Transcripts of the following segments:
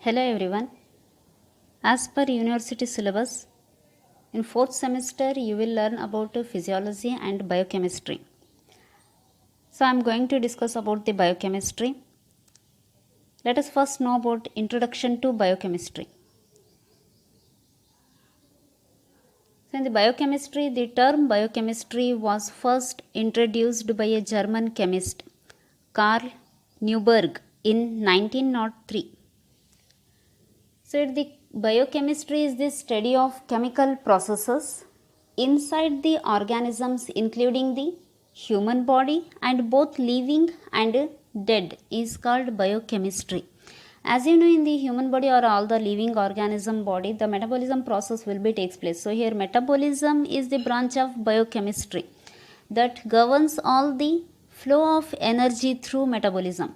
Hello everyone. As per university syllabus, in fourth semester you will learn about physiology and biochemistry. So I am going to discuss about the biochemistry. Let us first know about introduction to biochemistry. So in the biochemistry, the term biochemistry was first introduced by a German chemist, Karl Neuberg, in 1903. So the biochemistry is the study of chemical processes inside the organisms, including the human body, and both living and dead is called biochemistry. As you know, in the human body or all the living organism body, the metabolism process will be takes place. So here metabolism is the branch of biochemistry that governs all the flow of energy through metabolism.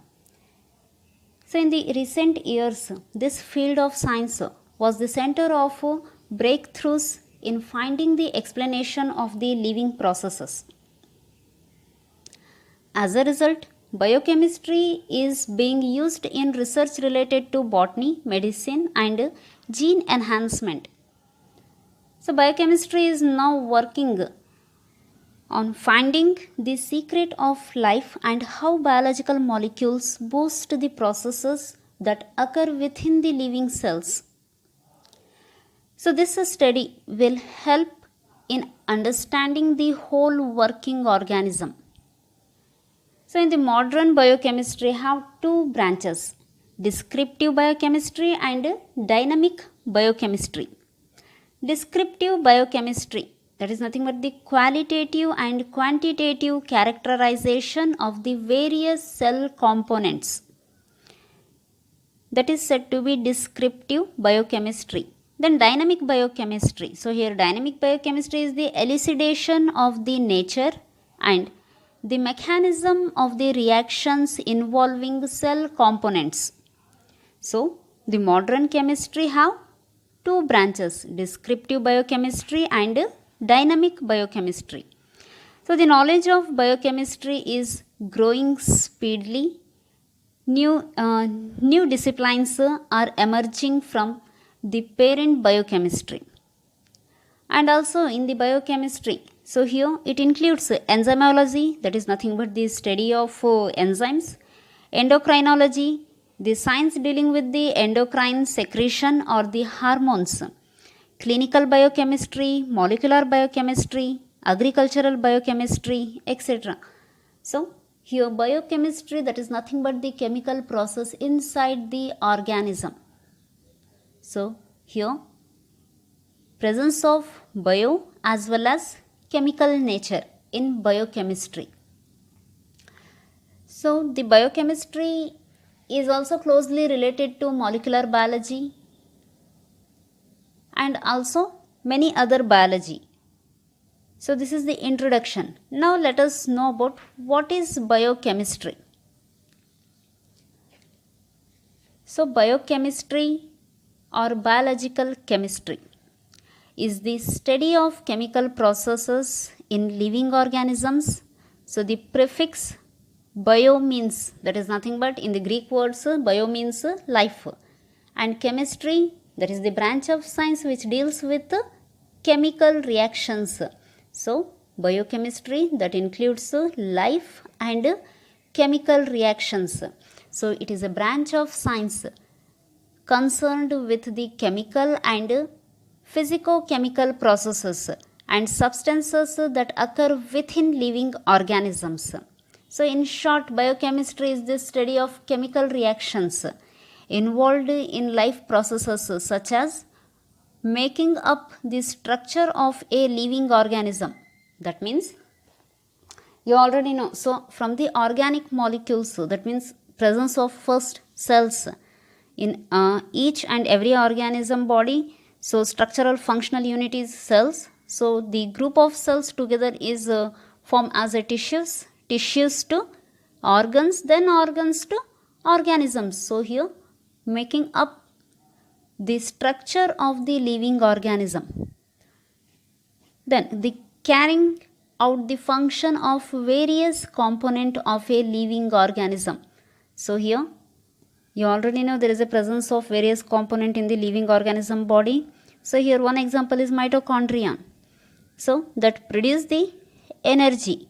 So in the recent years, this field of science was the center of breakthroughs in finding the explanation of the living processes. As a result, biochemistry is being used in research related to botany, medicine and gene enhancement. So biochemistry is now working on finding the secret of life and how biological molecules boost the processes that occur within the living cells. So this study will help in understanding the whole working organism. So in the modern biochemistry have two branches, descriptive biochemistry and dynamic biochemistry. Descriptive biochemistry, that is nothing but the qualitative and quantitative characterization of the various cell components. That is said to be descriptive biochemistry. Then dynamic biochemistry. So here dynamic biochemistry is the elucidation of the nature and the mechanism of the reactions involving cell components. So the modern chemistry have two branches, descriptive biochemistry and dynamic biochemistry. So the knowledge of biochemistry is growing speedily. New disciplines are emerging from the parent biochemistry. And also in the biochemistry, so here it includes enzymology, that is nothing but the study of enzymes, endocrinology, the science dealing with the endocrine secretion or the hormones, clinical biochemistry, molecular biochemistry, agricultural biochemistry, etc. So here biochemistry, that is nothing but the chemical process inside the organism. So here presence of bio as well as chemical nature in biochemistry. So the biochemistry is also closely related to molecular biology and also many other biology. So this is the introduction. Now let us know about what is biochemistry. So biochemistry or biological chemistry is the study of chemical processes in living organisms. So the prefix bio means, that is nothing but in the Greek words bio means life, and chemistry, that is the branch of science which deals with chemical reactions. So biochemistry, that includes life and chemical reactions. So it is a branch of science concerned with the chemical and physico-chemical processes and substances that occur within living organisms. So in short, biochemistry is the study of chemical reactions involved in life processes such as making up the structure of a living organism. That means you already know. So from the organic molecules, that means presence of first cells in each and every organism body. So structural functional unit is cells. So the group of cells together is formed as a tissues to organs, then organs to organisms. So here making up the structure of the living organism. Then the carrying out the function of various component of a living organism. So here You already know there is a presence of various component in the living organism body. So here one example is mitochondria, so that produce the energy.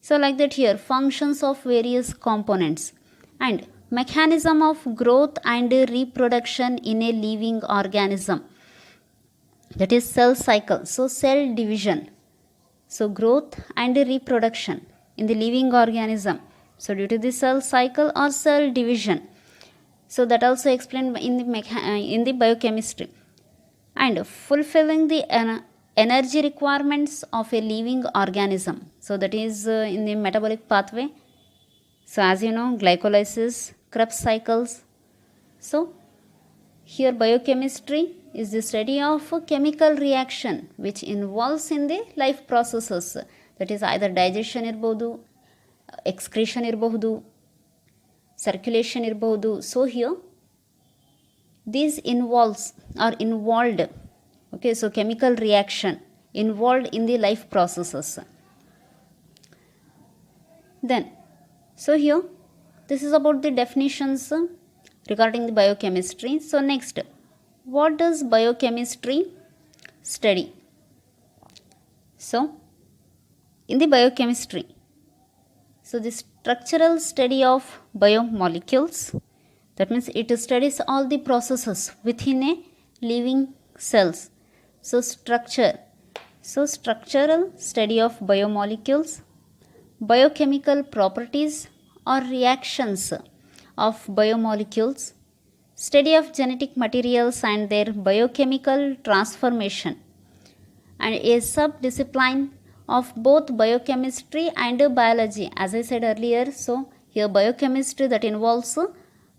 So like that here functions of various components and mechanism of growth and reproduction in a living organism, that is cell cycle. So cell division, so growth and reproduction in the living organism, so due to the cell cycle or cell division. So that also explained in the biochemistry, and fulfilling the energy requirements of a living organism, so that is in the metabolic pathway. So as you know, glycolysis, Krebs cycles. So here biochemistry is the study of a chemical reaction which involves in the life processes, that is either digestion irbodu, excretion irbohudu, circulation irbohudu. So here these involves or involved, okay, so chemical reaction involved in the life processes. Then so here this is about the definitions regarding the biochemistry. So next, what does biochemistry study? So in the biochemistry, so the structural study of biomolecules, that means it studies all the processes within a living cells. So structure, so structural study of biomolecules, biochemical properties or reactions of biomolecules, study of genetic materials and their biochemical transformation, and a subdiscipline of both biochemistry and biology. As I said earlier, so here biochemistry that involves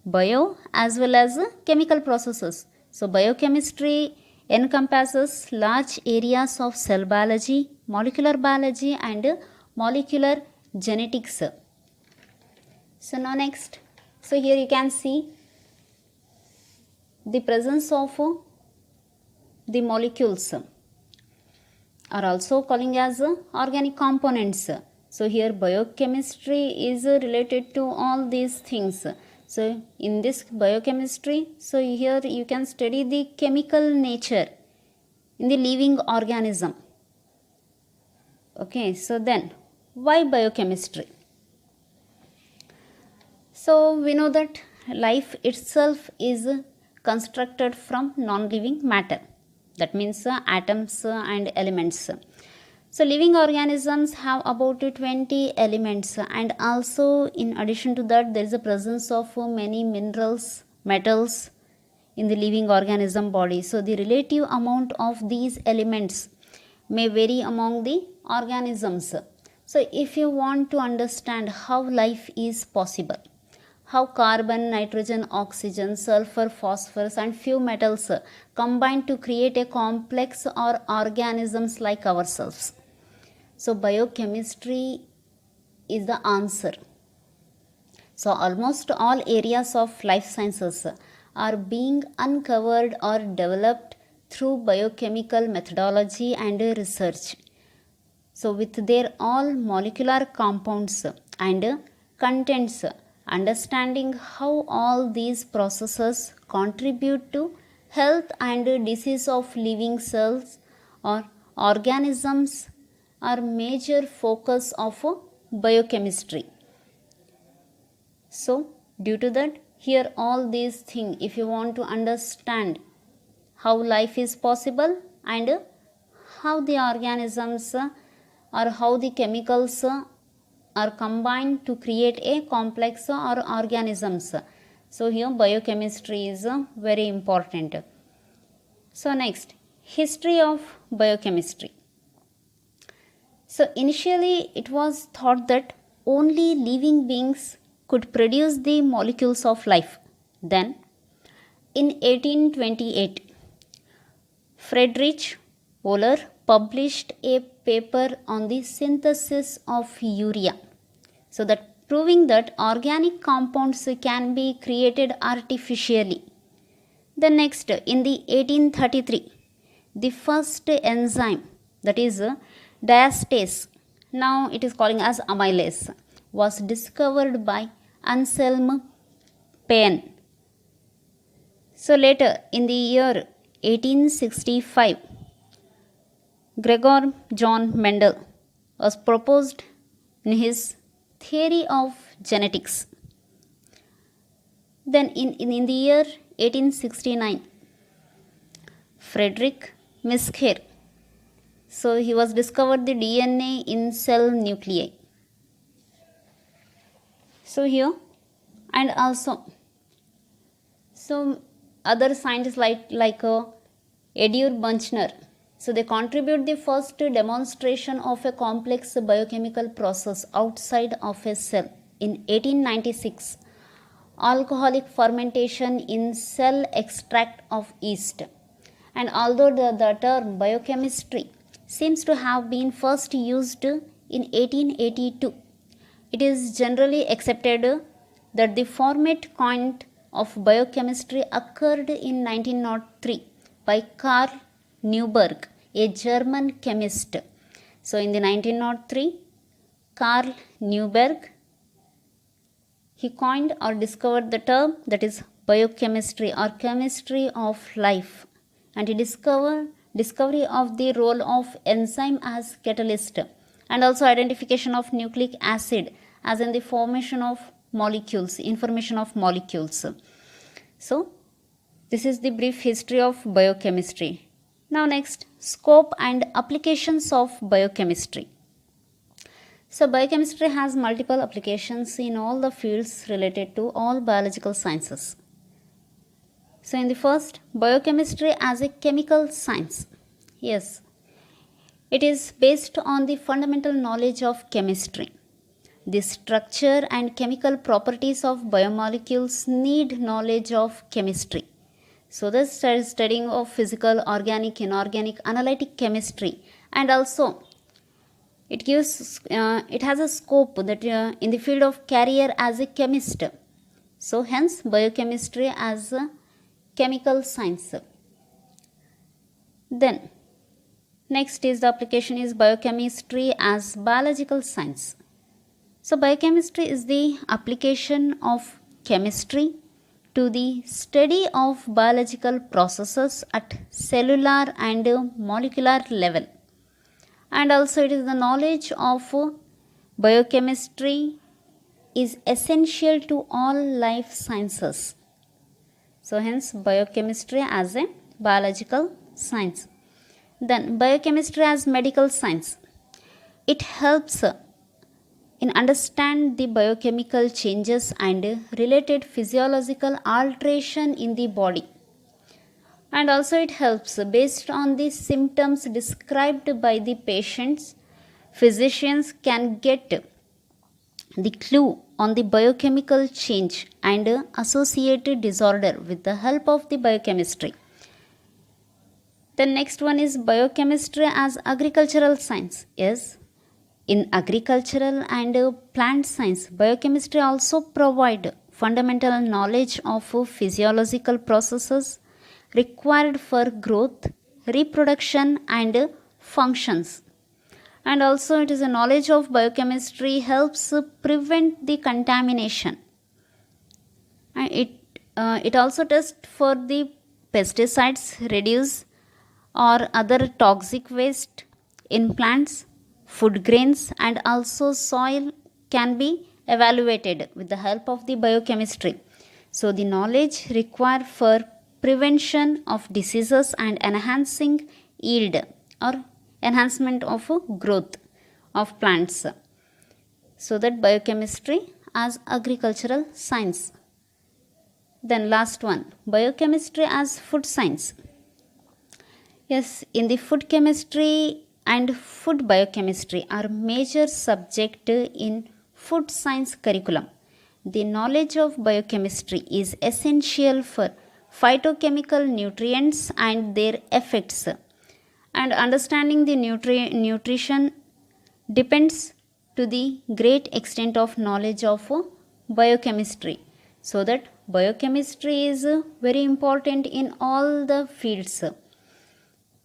bio as well as chemical processes. So biochemistry encompasses large areas of cell biology, molecular biology and molecular genetics. So now next, so here you can see the presence of the molecules are also calling as organic components. So here biochemistry is related to all these things. So in this biochemistry, so here you can study the chemical nature in the living organism. Okay, so then why biochemistry? So we know that life itself is constructed from non-living matter, that means atoms and elements. So living organisms have about 20 elements, and also in addition to that there is a presence of many minerals, metals in the living organism body. So the relative amount of these elements may vary among the organisms. So if you want to understand how life is possible, how carbon, nitrogen, oxygen, sulfur, phosphorus and few metals combine to create a complex or organisms like ourselves. So biochemistry is the answer. So almost all areas of life sciences are being uncovered or developed through biochemical methodology and research. So with their all molecular compounds and contents, understanding how all these processes contribute to health and disease of living cells or organisms are major focus of biochemistry. So due to that, here all these things, if you want to understand how life is possible and how the organisms or how the chemicals are combined to create a complex or organisms, so here biochemistry is very important. So next, history of biochemistry. So initially it was thought that only living beings could produce the molecules of life. Then in 1828, Friedrich Wöhler published a paper on the synthesis of urea, so that proving that organic compounds can be created artificially. The next, in the 1833, the first enzyme, that is diastase, now it is calling as amylase, was discovered by Anselm pain. So later in the year 1865, Gregor John Mendel was proposed in his theory of genetics. Then in the year 1869, Frederick Mischner, so he was discovered the DNA in cell nuclei. So here, and also some other scientists like Edur Bunchner, so they contribute the first demonstration of a complex biochemical process outside of a cell in 1896, alcoholic fermentation in cell extract of yeast. And although the term biochemistry seems to have been first used in 1882, it is generally accepted that the format coined of biochemistry occurred in 1903 by Carl Neuberg, a German chemist. So in the 1903, Carl Neuberg, he coined or discovered the term that is biochemistry or chemistry of life, and he discovery of the role of enzyme as catalyst, and also identification of nucleic acid as in the formation of molecules, information of molecules. So this is the brief history of biochemistry. Now next, scope and applications of biochemistry. So biochemistry has multiple applications in all the fields related to all biological sciences. So in the first, biochemistry as a chemical science. Yes, it is based on the fundamental knowledge of chemistry. The structure and chemical properties of biomolecules need knowledge of chemistry. So the studying of physical, organic, inorganic, analytic chemistry, and also it has a scope that in the field of career as a chemist. So hence biochemistry as a chemical science. Then next is the application is biochemistry as biological science. So biochemistry is the application of chemistry to the study of biological processes at cellular and molecular level. And also it is the knowledge of biochemistry is essential to all life sciences. So hence biochemistry as a biological science. Then biochemistry as medical science. It helps in understand the biochemical changes and related physiological alteration in the body. And also it helps based on the symptoms described by the patients, physicians can get the clue on the biochemical change and associated disorder with the help of the biochemistry. The next one is biochemistry as agricultural science. Yes, in agricultural and plant science, biochemistry also provide fundamental knowledge of physiological processes required for growth, reproduction and functions. And also it is a knowledge of biochemistry helps prevent the contamination. And it also tests for the pesticides, reduce or other toxic waste in plants, food grains, and also soil can be evaluated with the help of the biochemistry. So the knowledge required for prevention of diseases and enhancing yield or enhancement of growth of plants. So that biochemistry as agricultural science. Then last one, biochemistry as food science. Yes, in the food chemistry and food biochemistry are major subject in food science curriculum. The knowledge of biochemistry is essential for phytochemical nutrients and their effects. And understanding the nutrition depends to the great extent of knowledge of biochemistry. So that biochemistry is very important in all the fields.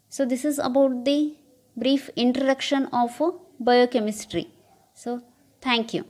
So this is about the brief introduction of biochemistry. So thank you.